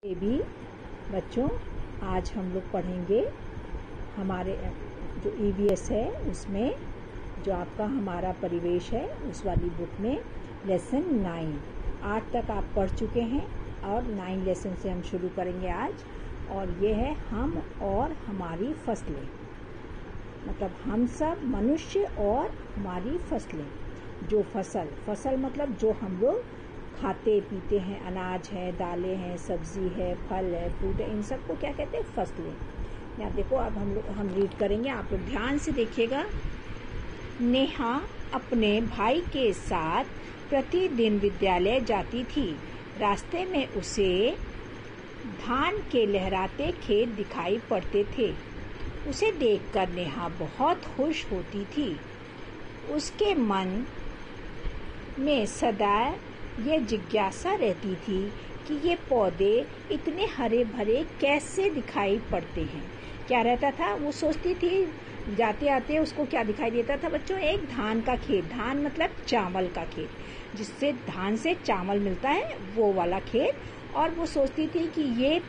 भी बच्चों, आज हम लोग पढ़ेंगे हमारे जो EVS है उसमें जो आपका हमारा परिवेश है उस वाली बुक में लेसन 9 8 तक आप पढ़ चुके हैं और 9 लेसन से हम शुरू करेंगे आज। और ये है हम और हमारी फसलें, मतलब हम सब मनुष्य और हमारी फसलें। जो फसल मतलब जो हम लोग खाते पीते हैं, अनाज है, दालें हैं, सब्जी है, फल है, फ्रूट है, इन सब को क्या कहते हैं? फसलें। यहाँ देखो, अब हम रीड करेंगे, आप लोग ध्यान से देखिएगा। नेहा अपने भाई के साथ प्रतिदिन विद्यालय जाती थी। रास्ते में उसे धान के लहराते खेत दिखाई पड़ते थे। उसे देखकर नेहा बहुत खुश होती थी। उसके मन में सदा ये जिज्ञासा रहती थी कि ये पौधे इतने हरे भरे कैसे दिखाई पड़ते हैं। क्या रहता था? वो सोचती थी, जाते आते उसको क्या दिखाई देता था बच्चों? एक धान का खेत। धान मतलब चावल का खेत, जिससे धान से चावल मिलता है, वो वाला खेत। और वो सोचती थी कि ये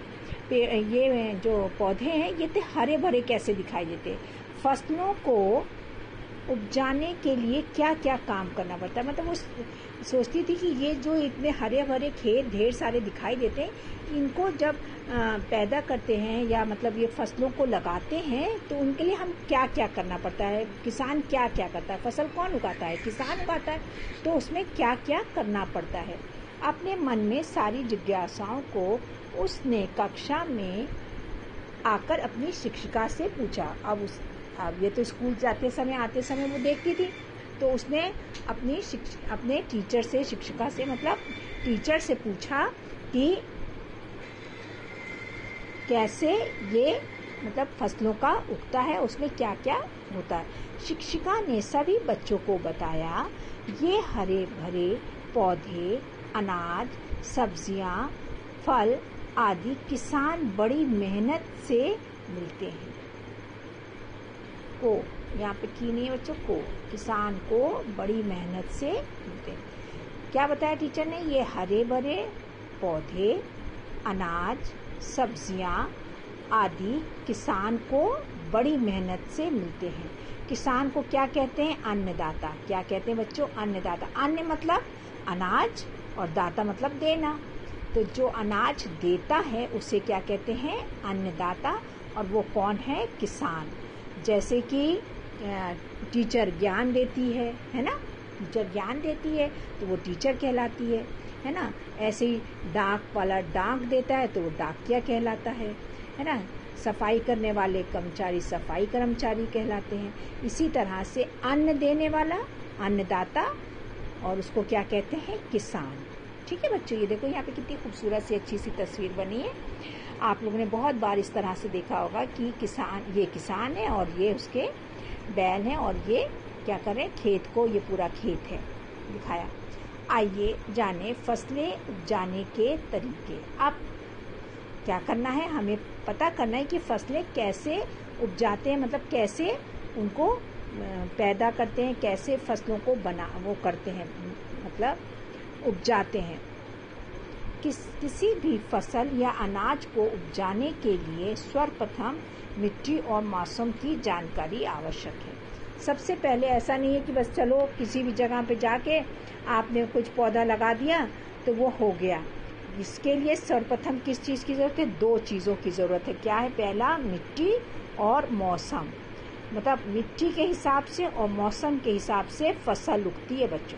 जो पौधे हैं ये इतने हरे भरे कैसे दिखाई देते। फसलों को उपजाने के लिए क्या क्या काम करना पड़ता है। मतलब वो सोचती थी कि ये जो इतने हरे भरे खेत ढेर सारे दिखाई देते हैं, इनको जब पैदा करते हैं या मतलब ये फसलों को लगाते हैं तो उनके लिए हम क्या क्या करना पड़ता है। किसान क्या क्या करता है? फसल कौन उगाता है? किसान उगाता है। तो उसमें क्या क्या करना पड़ता है। अपने मन में सारी जिज्ञासाओं को उसने कक्षा में आकर अपनी शिक्षिका से पूछा। अब ये तो स्कूल जाते समय आते समय वो देखती थी, तो उसने अपने टीचर से, शिक्षिका से मतलब टीचर से पूछा कि कैसे ये मतलब फसलों का उगता है, उसमें क्या क्या होता है। शिक्षिका ने सभी बच्चों को बताया, ये हरे भरे पौधे, अनाज, सब्जियां, फल आदि किसान बड़ी मेहनत से मिलते हैं। को यहाँ पे की नहीं है बच्चों, को किसान को बड़ी मेहनत से मिलते हैं। क्या बताया टीचर ने? ये हरे भरे पौधे, अनाज, सब्जियां आदि किसान को बड़ी मेहनत से मिलते हैं। किसान को क्या कहते हैं? अन्नदाता। क्या कहते हैं बच्चों? अन्नदाता। अन्न मतलब अनाज और दाता मतलब देना। तो जो अनाज देता है उसे क्या कहते हैं? अन्नदाता। और वो कौन है? किसान। जैसे कि टीचर ज्ञान देती है ना? टीचर ज्ञान देती है तो वो टीचर कहलाती है ना? ऐसे ही डाक वाला डाक देता है तो वो डाकिया कहलाता है ना? सफाई करने वाले कर्मचारी सफाई कर्मचारी कहलाते हैं। इसी तरह से अन्न देने वाला अन्नदाता, और उसको क्या कहते हैं? किसान। ठीक है बच्चों, ये देखो यहाँ पे कितनी खूबसूरत सी अच्छी सी तस्वीर बनी है। आप लोगों ने बहुत बार इस तरह से देखा होगा कि ये किसान है और ये उसके बैल हैं और ये क्या कर रहे हैं? खेत को, ये पूरा खेत है दिखाया। आइए जाने फसलें उपजाने के तरीके। अब क्या करना है? हमें पता करना है कि फसलें कैसे उपजाते हैं, मतलब कैसे उनको पैदा करते हैं, कैसे फसलों को वो करते हैं, मतलब उपजाते हैं। किसी भी फसल या अनाज को उपजाने के लिए सर्वप्रथम मिट्टी और मौसम की जानकारी आवश्यक है। सबसे पहले ऐसा नहीं है कि बस चलो किसी भी जगह पे जाके आपने कुछ पौधा लगा दिया तो वो हो गया। इसके लिए सर्वप्रथम किस चीज की जरूरत है? 2 चीजों की जरूरत है। क्या है? पहला मिट्टी और मौसम। मतलब मिट्टी के हिसाब से और मौसम के हिसाब से फसल उगती है बच्चों।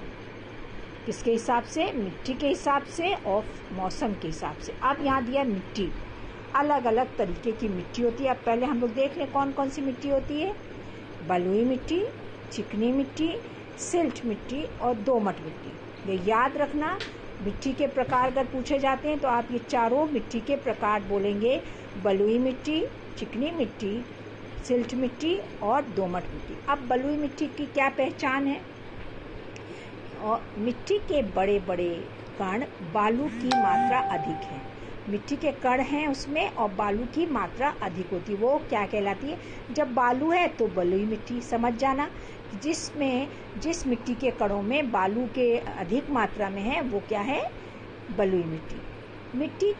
किसके हिसाब से? मिट्टी के हिसाब से और मौसम के हिसाब से। अब यहाँ दिया मिट्टी। अलग अलग तरीके की मिट्टी होती है। अब पहले हम लोग देख लें कौन कौन सी मिट्टी होती है। बलुई मिट्टी, चिकनी मिट्टी, सिल्ट मिट्टी और दोमट मिट्टी। ये याद रखना, मिट्टी के प्रकार अगर पूछे जाते हैं तो आप ये चारों मिट्टी के प्रकार बोलेंगे। बलुई मिट्टी, चिकनी मिट्टी, सिल्ट मिट्टी और दोमट मिट्टी। अब बलुई मिट्टी की क्या पहचान है? और मिट्टी के बड़े बड़े कण, बालू की मात्रा अधिक है। मिट्टी के कण हैं उसमें और बालू की मात्रा अधिक होती है, वो क्या कहलाती है? जब बालू है तो बलुई मिट्टी। समझ जाना, जिस मिट्टी के कणों में बालू के अधिक मात्रा में है वो क्या है? बलुई मिट्टी। मिट्टी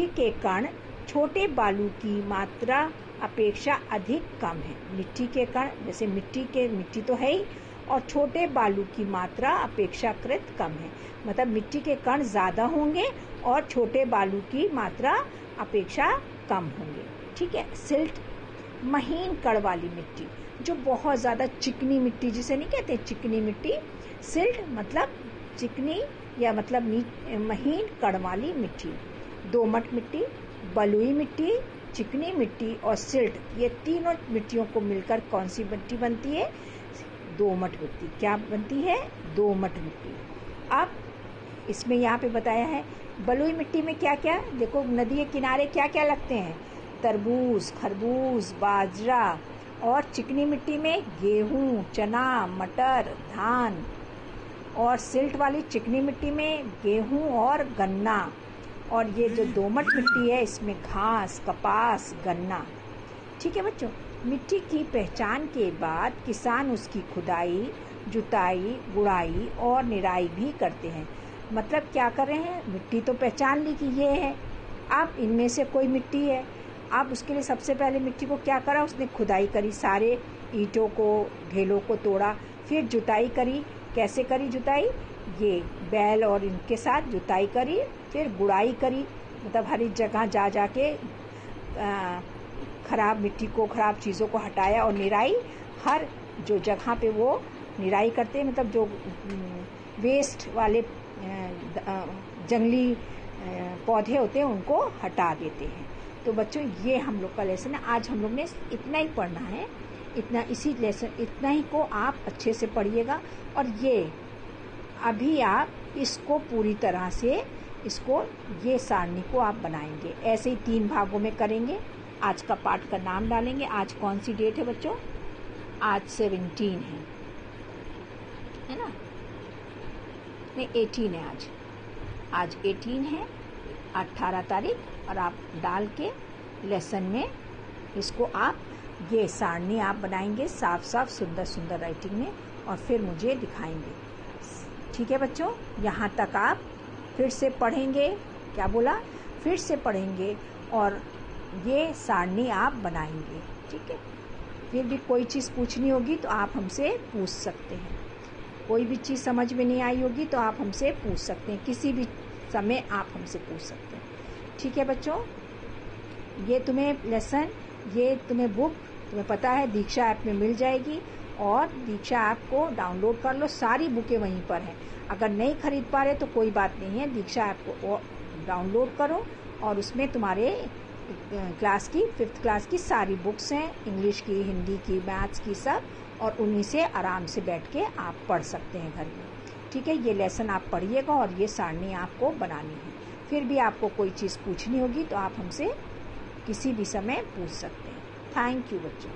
के कण छोटे बालू की मात्रा अपेक्षा अधिक कम है। मिट्टी के कण, जैसे मिट्टी तो है ही, और छोटे बालू की मात्रा अपेक्षाकृत कम है। मतलब मिट्टी के कण ज्यादा होंगे और छोटे बालू की मात्रा अपेक्षा कम होंगे। ठीक है। सिल्ट, महीन कण वाली मिट्टी, जो बहुत ज्यादा चिकनी मिट्टी, जिसे नहीं कहते चिकनी मिट्टी। सिल्ट मतलब चिकनी या मतलब महीन कण वाली मिट्टी। दोमट मिट्टी, बलुई मिट्टी, चिकनी मिट्टी और सिल्ट, ये तीनों मिट्टियों को मिलकर कौन सी मिट्टी बनती है? दोमट मिट्टी। क्या बनती है? दोमट मिट्टी। अब इसमें यहाँ पे बताया है बलुई मिट्टी में क्या क्या, देखो नदी के किनारे क्या क्या लगते हैं, तरबूज, खरबूज, बाजरा। और चिकनी मिट्टी में गेहूं, चना, मटर, धान। और सिल्ट वाली चिकनी मिट्टी में गेहूं और गन्ना। और ये जो दोमट मिट्टी है इसमें घास, कपास, गन्ना। ठीक है बच्चों। मिट्टी की पहचान के बाद किसान उसकी खुदाई, जुताई, गुड़ाई और निराई भी करते हैं। मतलब क्या कर रहे हैं? मिट्टी तो पहचान ली कि ये है, अब इनमें से कोई मिट्टी है। अब उसके लिए सबसे पहले मिट्टी को क्या करा? उसने खुदाई करी, सारे ईंटों को, ढेलों को तोड़ा। फिर जुताई करी। कैसे करी जुताई? ये बैल और इनके साथ जुताई करी। फिर गुड़ाई करी, मतलब हर एक जगह जा जाके खराब मिट्टी को, खराब चीज़ों को हटाया। और निराई, हर जो जगह पे वो निराई करते हैं, मतलब जो वेस्ट वाले जंगली पौधे होते हैं उनको हटा देते हैं। तो बच्चों ये हम लोग का लेसन है। आज हम लोग ने इतना ही पढ़ना है, इतना ही को आप अच्छे से पढ़िएगा। और ये अभी आप इसको पूरी तरह से ये सारणी को आप बनाएंगे। ऐसे ही 3 भागों में करेंगे। आज का पाठ का नाम डालेंगे। आज कौन सी डेट है बच्चों? आज 17 है ना? नहीं, 18 है आज 18 है, 18 तारीख। और आप डाल के लेसन में इसको आप ये सारणी आप बनाएंगे साफ साफ, सुंदर सुंदर राइटिंग में, और फिर मुझे दिखाएंगे। ठीक है बच्चों, यहाँ तक आप फिर से पढ़ेंगे। क्या बोला? फिर से पढ़ेंगे और ये सारणी आप बनाएंगे। ठीक है। फिर भी कोई चीज़ पूछनी होगी तो आप हमसे पूछ सकते हैं। कोई भी चीज़ समझ में नहीं आई होगी तो आप हमसे पूछ सकते हैं। किसी भी समय आप हमसे पूछ सकते हैं। ठीक है बच्चों, ये तुम्हें लेसन, ये तुम्हें बुक, तुम्हें पता है दीक्षा ऐप में मिल जाएगी। और दीक्षा ऐप को डाउनलोड कर लो, सारी बुकें वहीं पर हैं। अगर नहीं खरीद पा रहे तो कोई बात नहीं है, दीक्षा ऐप को डाउनलोड करो और उसमें तुम्हारे क्लास की 5th क्लास की सारी बुक्स हैं, इंग्लिश की, हिंदी की, मैथ्स की, सब। और उन्हीं से आराम से बैठ के आप पढ़ सकते हैं घर में। ठीक है। ये लेसन आप पढ़िएगा और ये सारणी आपको बनानी है। फिर भी आपको कोई चीज़ पूछनी होगी तो आप हमसे किसी भी समय पूछ सकते हैं। थैंक यू बच्चों।